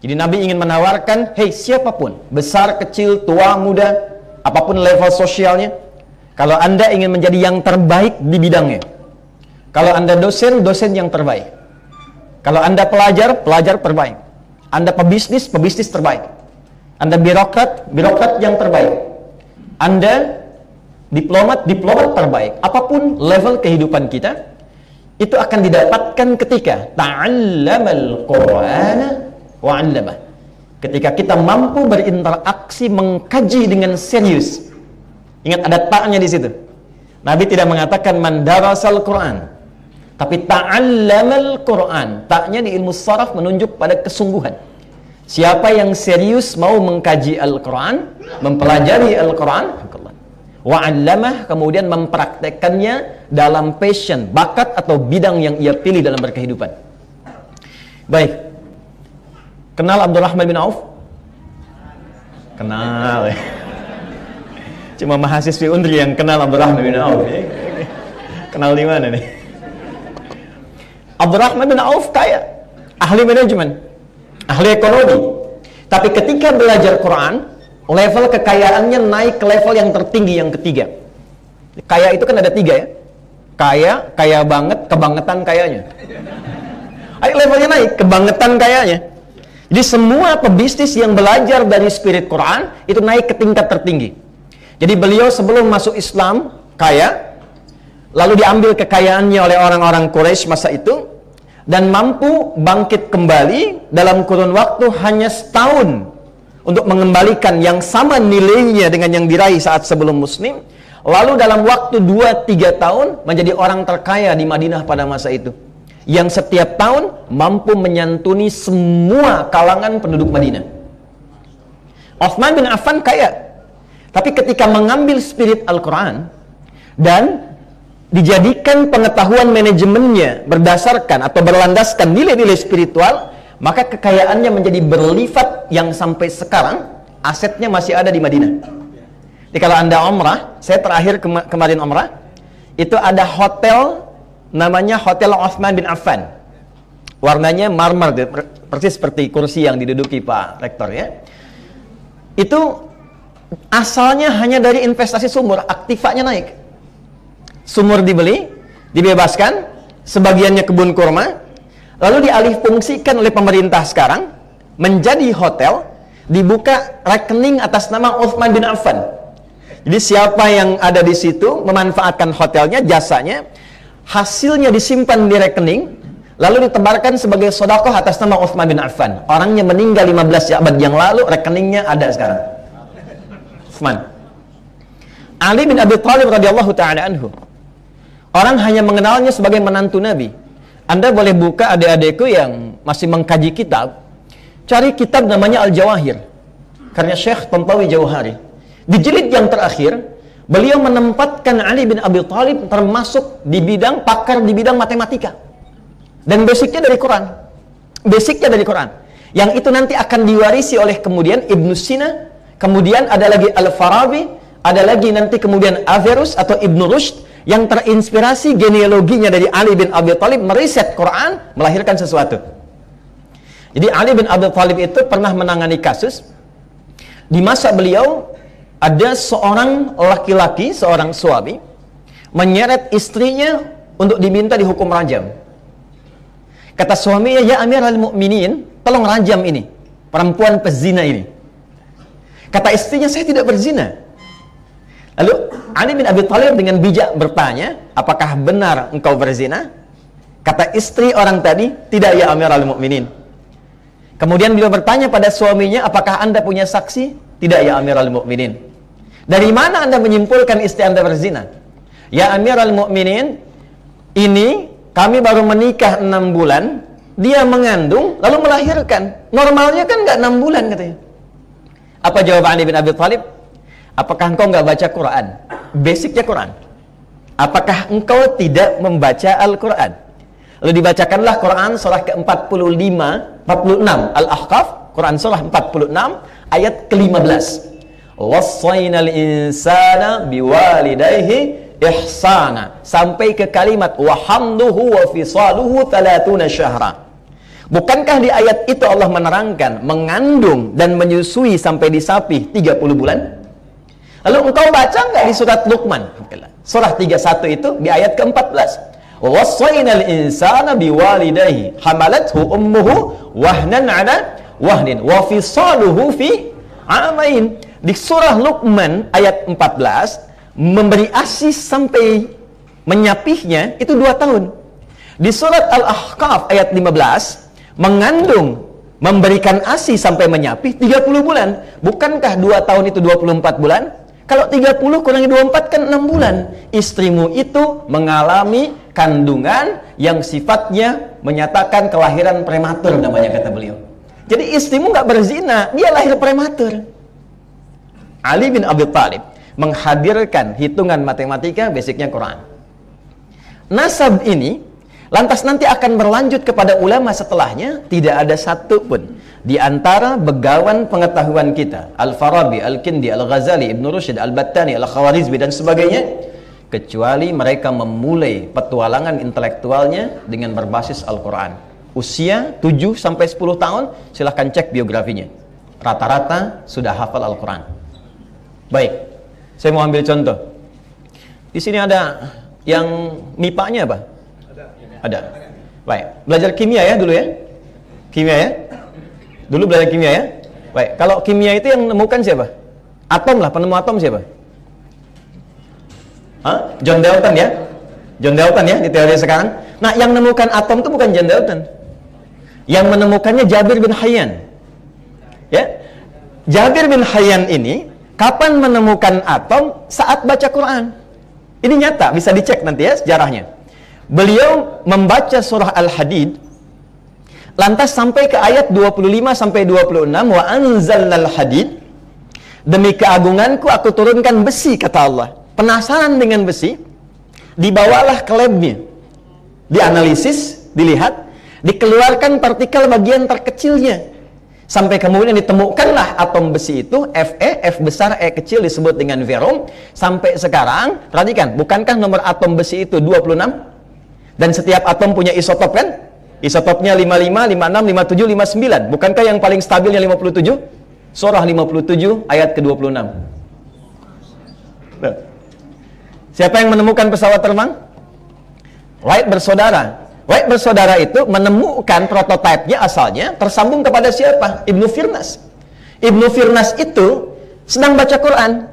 Jadi Nabi ingin menawarkan, hei siapapun, besar, kecil, tua, muda, apapun level sosialnya, kalau Anda ingin menjadi yang terbaik di bidangnya, kalau Anda dosen, dosen yang terbaik, kalau Anda pelajar, pelajar terbaik, Anda pebisnis, pebisnis terbaik, Anda birokrat, birokrat yang terbaik, Anda diplomat, diplomat terbaik, apapun level kehidupan kita, itu akan didapatkan ketika ta'allamal Qur'ana wa 'allamah. Ketika kita mampu berinteraksi, mengkaji dengan serius. Ingat ada ta'nya di situ. Nabi tidak mengatakan man darasal Qur'an, tapi ta'allamal Qur'an. Ta'nya di ilmu sharaf menunjuk pada kesungguhan. Siapa yang serius mau mengkaji Al-Qur'an, mempelajari Al-Qur'an, wa 'allamah, kemudian mempraktekkannya dalam passion, bakat atau bidang yang ia pilih dalam berkehidupan. Baik. Kenal Abdurrahman bin Auf? Kenal ya. Cuma mahasiswi Undri yang kenal Abdurrahman bin Auf ya. Kenal di mana nih? Abdurrahman bin Auf kaya, ahli manajemen, ahli ekonomi. Tapi ketika belajar Quran, level kekayaannya naik ke level yang tertinggi, yang ketiga. Kaya itu kan ada tiga ya. Kaya, kaya banget, kebangetan kayanya. Ayo levelnya naik, kebangetan kayanya. Jadi semua pebisnis yang belajar dari spirit Quran itu naik ke tingkat tertinggi. Jadi beliau sebelum masuk Islam kaya, lalu diambil kekayaannya oleh orang-orang Quraisy masa itu, dan mampu bangkit kembali dalam kurun waktu hanya setahun untuk mengembalikan yang sama nilainya dengan yang diraih saat sebelum Muslim. Lalu dalam waktu 2-3 tahun menjadi orang terkaya di Madinah pada masa itu, yang setiap tahun mampu menyantuni semua kalangan penduduk Madinah. Utsman bin Affan kaya, tapi ketika mengambil spirit Al-Quran dan dijadikan pengetahuan manajemennya berdasarkan atau berlandaskan nilai-nilai spiritual, maka kekayaannya menjadi berlipat yang sampai sekarang asetnya masih ada di Madinah. Jadi kalau Anda umrah, saya terakhir kemarin umrah, itu ada hotel namanya Hotel Utsman bin Affan. Warnanya marmer, persis seperti kursi yang diduduki Pak Rektor ya. Itu asalnya hanya dari investasi sumur, aktifanya naik. Sumur dibeli, dibebaskan, sebagiannya kebun kurma, lalu dialih fungsikan oleh pemerintah sekarang menjadi hotel, dibuka rekening atas nama Utsman bin Affan. Jadi siapa yang ada di situ memanfaatkan hotelnya, jasanya, hasilnya disimpan di rekening, lalu ditebarkan sebagai sedekah atas nama Utsman bin Affan. Orangnya meninggal 15 abad yang lalu, rekeningnya ada sekarang. Utsman. Ali bin Abi Thalib radhiyallahu taala anhu, orang hanya mengenalnya sebagai menantu Nabi. Anda boleh buka, adik-adikku yang masih mengkaji kitab, cari kitab namanya Al-Jawahir, karya Syekh Tantawi Jauhari. Di jilid yang terakhir, beliau menempatkan Ali bin Abi Thalib termasuk di bidang pakar di bidang matematika. Dan basicnya dari Quran. Basicnya dari Quran. Yang itu nanti akan diwarisi oleh kemudian Ibnu Sina, kemudian ada lagi Al-Farabi, ada lagi nanti kemudian Averroes atau Ibnu Rushd, yang terinspirasi genealoginya dari Ali bin Abi Thalib meriset Quran, melahirkan sesuatu. Jadi Ali bin Abi Thalib itu pernah menangani kasus di masa beliau. Ada seorang laki-laki, seorang suami menyeret istrinya untuk diminta dihukum rajam. Kata suaminya, ya Amirul Mukminin, tolong rajam ini perempuan pezina ini. Kata istrinya, saya tidak berzina. Lalu Ali bin Abi Thalib dengan bijak bertanya, apakah benar engkau berzina? Kata istri orang tadi, tidak ya Amirul Mukminin. Kemudian beliau bertanya pada suaminya, apakah anda punya saksi? Tidak ya Amirul Mukminin. Dari mana anda menyimpulkan istri anda berzina? Ya Amirul Mukminin, ini kami baru menikah 6 bulan, dia mengandung lalu melahirkan. Normalnya kan nggak 6 bulan katanya. Apa jawaban Ali bin Abi Thalib? Apakah engkau nggak baca Quran? Basicnya Quran. Apakah engkau tidak membaca Al-Quran? Lalu dibacakanlah Quran surah ke-45, 46 Al-Ahqaf, Quran surah 46 ayat ke-15. Wassaynal insana biwalidayhi ihsana, sampai ke kalimat wa hamduhu wa fisaluhu 30 syahra. Bukankah di ayat itu Allah menerangkan mengandung dan menyusui sampai disapih 30 bulan? Lalu engkau baca nggak di surat Luqman? Surah 31 itu di ayat ke-14. Wassaynal insana biwalidayhi hamalathu ummuhu wahnan ala wahnin wa fisaluhu fi amain. Di surah Luqman ayat 14 memberi ASI sampai menyapihnya itu 2 tahun. Di surat Al-Ahqaf ayat 15 mengandung memberikan ASI sampai menyapih 30 bulan. Bukankah 2 tahun itu 24 bulan? Kalau 30 kurangi 24 kan 6 bulan. Istrimu itu mengalami kandungan yang sifatnya menyatakan kelahiran prematur, namanya kata beliau. Jadi istrimu nggak berzina, dia lahir prematur. Ali bin Abi Thalib menghadirkan hitungan matematika basicnya Quran. Nasab ini lantas nanti akan berlanjut kepada ulama setelahnya. Tidak ada satu pun di antara begawan pengetahuan kita, Al-Farabi, Al-Kindi, Al-Ghazali, Ibn Rushd, Al-Battani, Al-Khawarizmi dan sebagainya, kecuali mereka memulai petualangan intelektualnya dengan berbasis Al-Quran. Usia 7-10 tahun, silahkan cek biografinya. Rata-rata sudah hafal Al-Quran. Baik, saya mau ambil contoh. Di sini ada yang MIPA-nya apa? Ada. Baik, belajar kimia ya dulu ya? Kimia ya? Dulu belajar kimia ya? Baik, kalau kimia itu yang menemukan siapa? Atom lah, penemu atom siapa? Hah? John Dalton ya? John Dalton ya di teori sekarang. Nah, yang menemukan atom itu bukan John Dalton. Yang menemukannya Jabir bin Hayyan. Ya. Jabir bin Hayyan ini kapan menemukan atom? Saat baca Quran. Ini nyata, bisa dicek nanti ya sejarahnya. Beliau membaca surah Al-Hadid lantas sampai ke ayat 25 sampai 26, wa anzalnal hadid, demi keagunganku aku turunkan besi, kata Allah. Penasaran dengan besi, dibawalah ke labnya, dianalisis, dilihat, dikeluarkan partikel bagian terkecilnya, sampai kemudian ditemukanlah atom besi itu Fe, F besar, E kecil disebut dengan verum. Sampai sekarang, perhatikan, bukankah nomor atom besi itu 26? Dan setiap atom punya isotop kan? Isotopnya 55, 56, 57, 59. Bukankah yang paling stabilnya 57? Surah 57 ayat ke-26. Siapa yang menemukan pesawat terbang? Wright bersaudara. Wright bersaudara itu menemukan prototipenya, asalnya tersambung kepada siapa? Ibnu Firnas. Ibnu Firnas itu sedang baca Quran.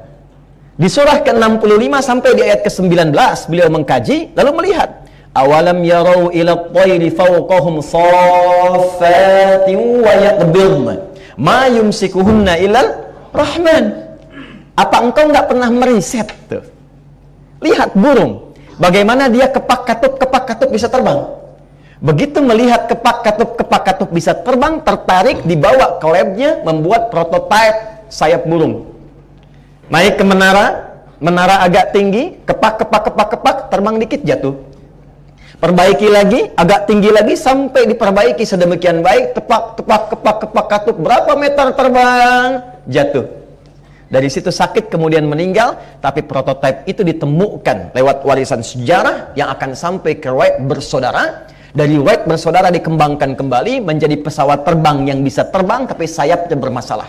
Di surah ke-65 sampai di ayat ke-19 beliau mengkaji, lalu melihat, awalam yarau ila at-tayri fawqahum saffatin wa yaqbidna ma yumsikuhunna ilal rahman. Apa engkau nggak pernah meriset tuh? Lihat burung, bagaimana dia kepak katup bisa terbang. Begitu melihat kepak katup bisa terbang, tertarik, dibawa ke labnya, membuat prototipe sayap burung. Naik ke menara agak tinggi, kepak, terbang dikit jatuh. Perbaiki lagi, agak tinggi lagi, sampai diperbaiki sedemikian baik, kepak katup, berapa meter terbang, jatuh. Dari situ sakit, kemudian meninggal, tapi prototipe itu ditemukan lewat warisan sejarah yang akan sampai ke Wright bersaudara. Dari Wright bersaudara dikembangkan kembali menjadi pesawat terbang yang bisa terbang tapi sayapnya bermasalah,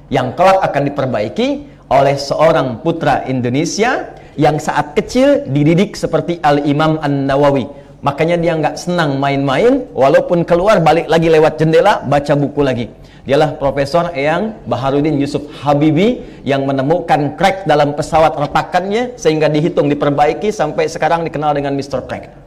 yang kelak akan diperbaiki oleh seorang putra Indonesia yang saat kecil dididik seperti Al-Imam An-Nawawi. Makanya dia nggak senang main-main, walaupun keluar balik lagi lewat jendela, baca buku lagi. Dialah Profesor Eyang Baharudin Yusuf Habibi yang menemukan crack dalam pesawat retakannya sehingga dihitung, diperbaiki sampai sekarang dikenal dengan Mr. Crack.